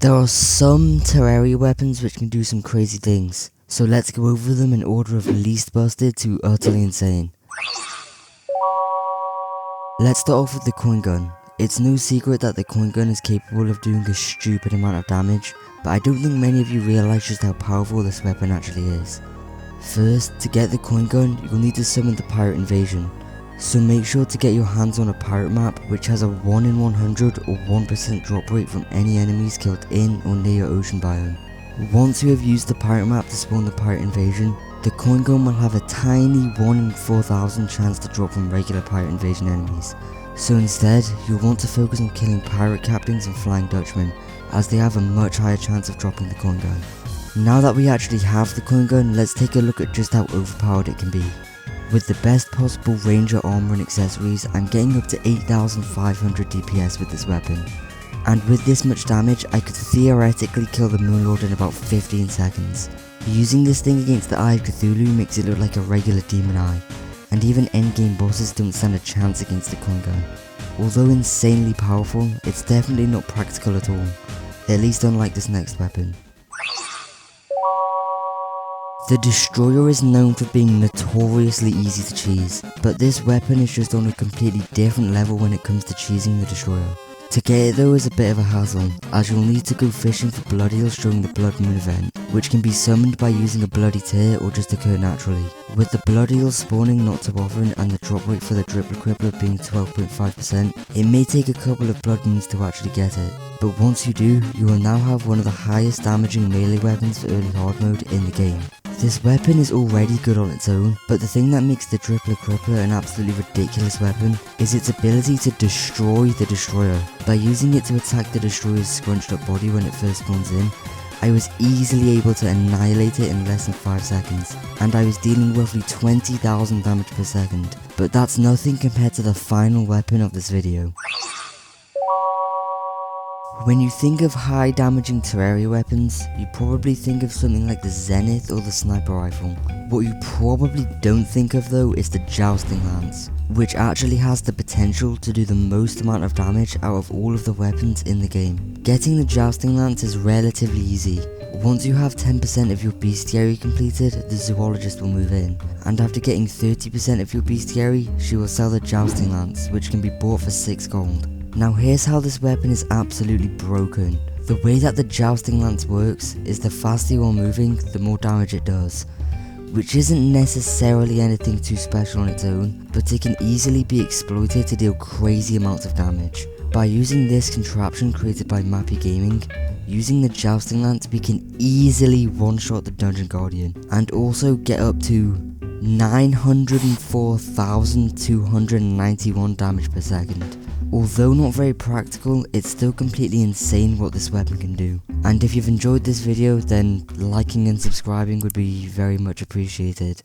There are some Terraria weapons which can do some crazy things, so let's go over them in order of least busted to utterly insane. Let's start off with the coin gun. It's no secret that the coin gun is capable of doing a stupid amount of damage, but I don't think many of you realise just how powerful this weapon actually is. First, to get the coin gun, you'll need to summon the pirate invasion. So make sure to get your hands on a pirate map which has a 1 in 100 or 1% drop rate from any enemies killed in or near your ocean biome. Once you have used the pirate map to spawn the pirate invasion, the coin gun will have a tiny 1 in 4,000 chance to drop from regular pirate invasion enemies. So instead, you'll want to focus on killing pirate captains and flying Dutchmen, as they have a much higher chance of dropping the coin gun. Now that we actually have the coin gun, let's take a look at just how overpowered it can be. With the best possible ranger armor and accessories, I'm getting up to 8,500 DPS with this weapon. And with this much damage, I could theoretically kill the Moonlight in about 15 seconds. Using this thing against the Eye of Cthulhu makes it look like a regular demon eye, and even endgame bosses don't stand a chance against the coin gun. Although insanely powerful, it's definitely not practical at all, at least unlike this next weapon. The Destroyer is known for being notoriously easy to cheese, but this weapon is just on a completely different level when it comes to cheesing the Destroyer. To get it though is a bit of a hassle, as you'll need to go fishing for blood eels during the Blood Moon event, which can be summoned by using a bloody tear or just occur naturally. With the blood eels spawning not too often and the drop rate for the Drippler Crippler being 12.5%, it may take a couple of blood moons to actually get it. But once you do, you will now have one of the highest damaging melee weapons for early hard mode in the game. This weapon is already good on its own, but the thing that makes the Drippler Crippler an absolutely ridiculous weapon is its ability to destroy the Destroyer. By using it to attack the Destroyer's scrunched up body when it first spawns in, I was easily able to annihilate it in less than 5 seconds, and I was dealing roughly 20,000 damage per second. But that's nothing compared to the final weapon of this video. When you think of high damaging Terraria weapons, you probably think of something like the Zenith or the Sniper Rifle. What you probably don't think of though is the Jousting Lance, which actually has the potential to do the most amount of damage out of all of the weapons in the game. Getting the Jousting Lance is relatively easy. Once you have 10% of your bestiary completed, the Zoologist will move in, and after getting 30% of your bestiary, she will sell the Jousting Lance, which can be bought for 6 gold. Now here's how this weapon is absolutely broken. The way that the Jousting Lance works is the faster you are moving, the more damage it does. Which isn't necessarily anything too special on its own, but it can easily be exploited to deal crazy amounts of damage. By using this contraption created by Mappy Gaming, using the Jousting Lance we can easily one-shot the Dungeon Guardian, and also get up to 904,291 damage per second. Although not very practical, it's still completely insane what this weapon can do. And if you've enjoyed this video, then liking and subscribing would be very much appreciated.